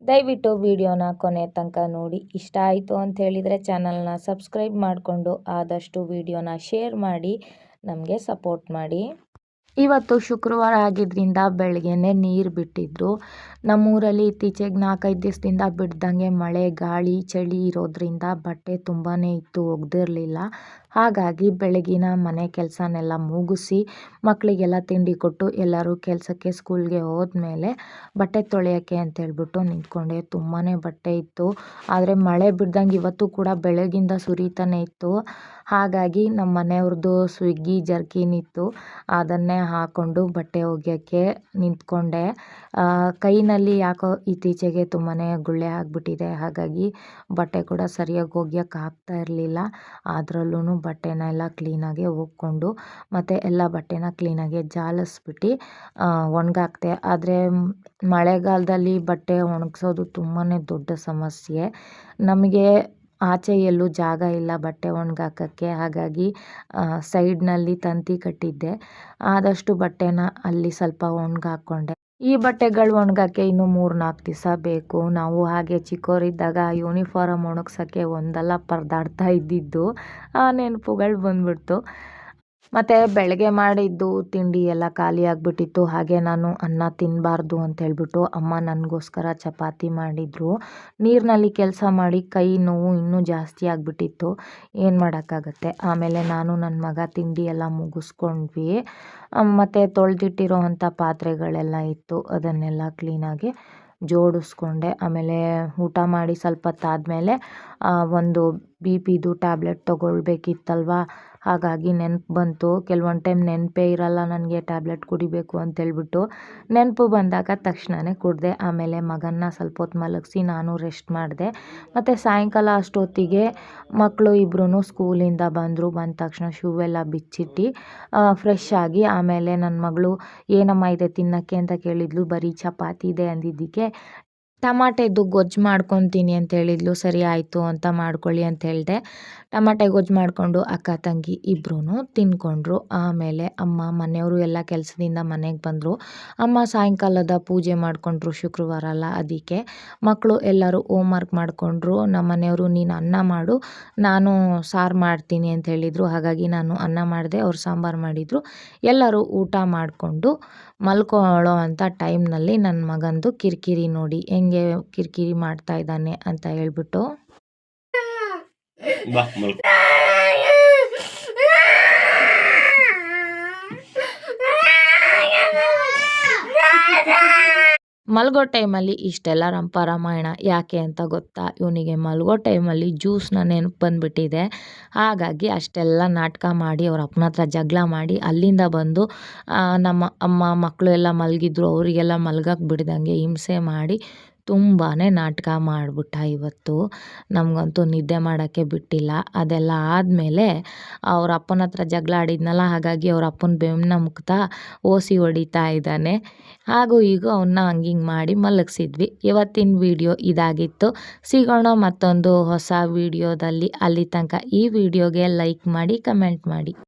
ದಯವಿಟ್ಟು ವಿಡಿಯೋನ ಕೊನೆ ತನಕ ನೋಡಿ. ಇಷ್ಟ ಆಯಿತು ಅಂತ ಹೇಳಿದರೆ ಚಾನಲ್ನ ಸಬ್ಸ್ಕ್ರೈಬ್ ಮಾಡಿಕೊಂಡು ಆದಷ್ಟು ವಿಡಿಯೋನ ಶೇರ್ ಮಾಡಿ ನಮಗೆ ಸಪೋರ್ಟ್ ಮಾಡಿ. ಇವತ್ತು ಶುಕ್ರವಾರ ಆಗಿದ್ದರಿಂದ ಬೆಳಗ್ಗೆನೇ ನೀರು ಬಿಟ್ಟಿದ್ರು. ನಮ್ಮೂರಲ್ಲಿ ಇತ್ತೀಚೆಗೆ 4-5 ದಿವಸದಿಂದ ಬಿಡ್ದಂಗೆ ಮಳೆ, ಗಾಳಿ, ಚಳಿ ಇರೋದ್ರಿಂದ ಬಟ್ಟೆ ತುಂಬಾ ಇತ್ತು, ಒಗ್ದಿರಲಿಲ್ಲ. ಹಾಗಾಗಿ ಬೆಳಗಿನ ಮನೆ ಕೆಲಸನೆಲ್ಲ ಮುಗಿಸಿ ಮಕ್ಕಳಿಗೆಲ್ಲ ತಿಂಡಿ ಕೊಟ್ಟು ಎಲ್ಲರೂ ಕೆಲಸಕ್ಕೆ ಸ್ಕೂಲ್ಗೆ ಹೋದ್ಮೇಲೆ ಬಟ್ಟೆ ತೊಳೆಯೋಕ್ಕೆ ಅಂತೇಳ್ಬಿಟ್ಟು ನಿಂತ್ಕೊಂಡೆ. ತುಂಬಾ ಬಟ್ಟೆ ಇತ್ತು. ಆದರೆ ಮಳೆ ಬಿಡ್ದಂಗೆ ಇವತ್ತು ಕೂಡ ಬೆಳಗಿಂದ ಸುರಿತಾನೆ ಇತ್ತು. ಹಾಗಾಗಿ ನಮ್ಮ ಮನೆಯವ್ರದ್ದು ಸ್ವಿಗ್ಗಿ ಜರ್ಕಿನ್ ಇತ್ತು, ಅದನ್ನೇ ಹಾಕ್ಕೊಂಡು ಬಟ್ಟೆ ಒಗೆಯೋಕ್ಕೆ ನಿಂತ್ಕೊಂಡೆ. ಕೈನಲ್ಲಿ ಯಾಕೋ ಇತ್ತೀಚೆಗೆ ತುಂಬಾ ಗುಳ್ಳೆ ಆಗಿಬಿಟ್ಟಿದೆ. ಹಾಗಾಗಿ ಬಟ್ಟೆ ಕೂಡ ಸರಿಯಾಗಿ ಒಗೆಯೋಕ್ಕೆ ಆಗ್ತಾ ಇರಲಿಲ್ಲ. ಅದರಲ್ಲೂ ಬಟ್ಟೆನ ಎಲ್ಲ ಕ್ಲೀನಾಗೆ ಒಗ್ಕೊಂಡು ಮತ್ತು ಎಲ್ಲ ಬಟ್ಟೆನ ಕ್ಲೀನಾಗೆ ಜಾಲಿಸ್ಬಿಟ್ಟು ಒಣಗಾಕ್ದೆ. ಆದರೆ ಮಳೆಗಾಲದಲ್ಲಿ ಬಟ್ಟೆ ಒಣಗಿಸೋದು ತುಂಬಾ ದೊಡ್ಡ ಸಮಸ್ಯೆ. ನಮಗೆ ಆಚೆ ಎಲ್ಲೂ ಜಾಗ ಇಲ್ಲ ಬಟ್ಟೆ ಒಣಗಾಕೋಕ್ಕೆ. ಹಾಗಾಗಿ ಸೈಡ್ನಲ್ಲಿ ತಂತಿ ಕಟ್ಟಿದ್ದೆ. ಆದಷ್ಟು ಬಟ್ಟೆನ ಅಲ್ಲಿ ಸ್ವಲ್ಪ ಒಣಗಾಕ್ಕೊಂಡೆ. ಈ ಬಟ್ಟೆಗಳು ಒಣಗೋಕ್ಕೆ ಇನ್ನೂ 3-4 ದಿವಸ ಬೇಕು. ನಾವು ಹಾಗೆ ಚಿಕ್ಕವರಿದ್ದಾಗ ಯೂನಿಫಾರಮ್ ಒಣಗ್ಸೋಕ್ಕೆ ಒಂದಲ್ಲ ಪರದಾಡ್ತಾ ಇದ್ದಿದ್ದು ಆ ನೆನಪುಗಳು ಬಂದ್ಬಿಡ್ತು. ಮತ್ತು ಬೆಳಗ್ಗೆ ಮಾಡಿದ್ದು ತಿಂಡಿ ಎಲ್ಲ ಖಾಲಿ ಆಗಿಬಿಟ್ಟಿತ್ತು. ಹಾಗೆ ನಾನು ಅನ್ನ ತಿನ್ನಬಾರ್ದು ಅಂತೇಳ್ಬಿಟ್ಟು ಅಮ್ಮ ನನಗೋಸ್ಕರ ಚಪಾತಿ ಮಾಡಿದರು. ನೀರಿನಲ್ಲಿ ಕೆಲಸ ಮಾಡಿ ಕೈ ನೋವು ಇನ್ನೂ ಜಾಸ್ತಿ ಆಗಿಬಿಟ್ಟಿತ್ತು. ಏನು ಮಾಡೋಕ್ಕಾಗತ್ತೆ. ಆಮೇಲೆ ನಾನು ನನ್ನ ಮಗ ತಿಂಡಿ ಎಲ್ಲ ಮುಗಿಸ್ಕೊಂಡ್ವಿ. ಮತ್ತು ತೊಳೆದಿಟ್ಟಿರೋ ಅಂಥ ಪಾತ್ರೆಗಳೆಲ್ಲ ಇತ್ತು, ಅದನ್ನೆಲ್ಲ ಕ್ಲೀನಾಗಿ ಜೋಡಿಸ್ಕೊಂಡೆ. ಆಮೇಲೆ ಊಟ ಮಾಡಿ ಸ್ವಲ್ಪ ಹೊತ್ತಾದಮೇಲೆ ಒಂದು BP ಟ್ಯಾಬ್ಲೆಟ್ ತೊಗೊಳ್ಬೇಕಿತ್ತಲ್ವ. ಹಾಗಾಗಿ ನೆನಪು ಬಂತು. ಕೆಲವೊಂದು ಟೈಮ್ ನೆನಪೇ ಇರಲ್ಲ ನನಗೆ ಟ್ಯಾಬ್ಲೆಟ್ ಕುಡಿಬೇಕು ಅಂತೇಳ್ಬಿಟ್ಟು. ನೆನಪು ಬಂದಾಗ ತಕ್ಷಣವೇ ಕುಡಿದೆ. ಆಮೇಲೆ ಮಗನ್ನ ಸ್ವಲ್ಪ ಹೊತ್ತು ಮಲಗಿಸಿ ನಾನು ರೆಸ್ಟ್ ಮಾಡಿದೆ. ಮತ್ತು ಸಾಯಂಕಾಲ ಅಷ್ಟೊತ್ತಿಗೆ ಮಕ್ಕಳು ಇಬ್ಬರೂ ಸ್ಕೂಲಿಂದ ಬಂದರು. ಬಂದ ತಕ್ಷಣ ಶೂ ಎಲ್ಲ ಬಿಚ್ಚಿಟ್ಟು ಫ್ರೆಶ್ ಆಗಿ ಆಮೇಲೆ ನನ್ನ ಮಗಳು ಏನಮ್ಮ ಇದೆ ತಿನ್ನೋಕ್ಕೆ ಅಂತ ಕೇಳಿದ್ಲು. ಬರೀ ಚಪಾತಿ ಇದೆ ಅಂದಿದ್ದಕ್ಕೆ ಟಮಾಟೆದು ಗೊಜ್ಜು ಮಾಡ್ಕೊತೀನಿ ಅಂತ ಹೇಳಿದ್ಲು. ಸರಿ ಆಯಿತು ಅಂತ ಮಾಡ್ಕೊಳ್ಳಿ ಅಂತ ಹೇಳಿದೆ. ಟಮಾಟೆ ಗೊಜ್ಜು ಮಾಡಿಕೊಂಡು ಅಕ್ಕ ತಂಗಿ ಇಬ್ಬರೂ ತಿಂದ್ಕೊಂಡ್ರು. ಆಮೇಲೆ ಅಮ್ಮ ಮನೆಯವರು ಎಲ್ಲ ಕೆಲಸದಿಂದ ಮನೆಗೆ ಬಂದರು. ಅಮ್ಮ ಸಾಯಂಕಾಲದ ಪೂಜೆ ಮಾಡಿಕೊಂಡ್ರು, ಶುಕ್ರವಾರ ಅಲ್ಲ ಅದಕ್ಕೆ. ಮಕ್ಕಳು ಎಲ್ಲರೂ ಹೋಮ್ವರ್ಕ್ ಮಾಡಿಕೊಂಡ್ರು. ನಮ್ಮ ಮನೆಯವರು ನೀನು ಅನ್ನ ಮಾಡು, ನಾನು ಸಾರು ಮಾಡ್ತೀನಿ ಅಂತ ಹೇಳಿದರು. ಹಾಗಾಗಿ ನಾನು ಅನ್ನ ಮಾಡಿದೆ, ಅವ್ರು ಸಾಂಬಾರು ಮಾಡಿದರು. ಎಲ್ಲರೂ ಊಟ ಮಾಡಿಕೊಂಡು ಮಲ್ಕೊಳ್ಳೋ ಅಂಥ ಟೈಮ್ನಲ್ಲಿ ನನ್ನ ಮಗಂದು ಕಿರಿಕಿರಿ ನೋಡಿ ಹೆಂಗೆ ಕಿರಿಕಿರಿ ಮಾಡ್ತಾ ಇದ್ದಾನೆ ಅಂತ ಹೇಳ್ಬಿಟ್ಟು ಮಲಗೋ ಟೈಮಲ್ಲಿ ಇಷ್ಟೆಲ್ಲ ರಂಪಾರಾಮಾಯಣ ಯಾಕೆ ಅಂತ ಗೊತ್ತಾ? ಇವನಿಗೆ ಮಲಗೋ ಟೈಮಲ್ಲಿ ಜ್ಯೂಸ್ನ ನೆನಪು ಬಂದುಬಿಟ್ಟಿದೆ. ಹಾಗಾಗಿ ಅಷ್ಟೆಲ್ಲ ನಾಟಕ ಮಾಡಿ ಅವ್ರ ಅಪ್ಪನ ಹತ್ರ ಜಗಳ ಮಾಡಿ ಅಲ್ಲಿಂದ ಬಂದು ನಮ್ಮ ಅಮ್ಮ ಮಕ್ಕಳು ಎಲ್ಲ ಮಲಗಿದ್ರು, ಅವರಿಗೆಲ್ಲ ಮಲ್ಗಕ್ಕೆ ಬಿಡ್ದಂಗೆ ಹಿಂಸೆ ಮಾಡಿ ತುಂಬಾ ನಾಟಕ ಮಾಡಿಬಿಟ್ಟ ಇವತ್ತು. ನಮಗಂತೂ ನಿದ್ದೆ ಮಾಡೋಕ್ಕೆ ಬಿಟ್ಟಿಲ್ಲ. ಅದೆಲ್ಲ ಆದಮೇಲೆ ಅವ್ರ ಅಪ್ಪನ ಹತ್ರ ಜಗಳ ಆಡಿದ್ನಲ್ಲ, ಹಾಗಾಗಿ ಅವ್ರ ಅಪ್ಪನ ಬೆನ್ನ ಮುಕ್ತಾ ಓಸಿ ಹೊಡಿತಾ ಇದ್ದಾನೆ. ಹಾಗೂ ಈಗ ಅವನ್ನ ಹಂಗಿಂಗೆ ಮಾಡಿ ಮಲಗಿಸಿದ್ವಿ. ಇವತ್ತಿನ ವಿಡಿಯೋ ಇದಾಗಿತ್ತು. ಸಿಗೋಣ ಮತ್ತೊಂದು ಹೊಸ ವಿಡಿಯೋದಲ್ಲಿ. ಅಲ್ಲಿ ತನಕ ಈ ವಿಡಿಯೋಗೆ ಲೈಕ್ ಮಾಡಿ, ಕಮೆಂಟ್ ಮಾಡಿ.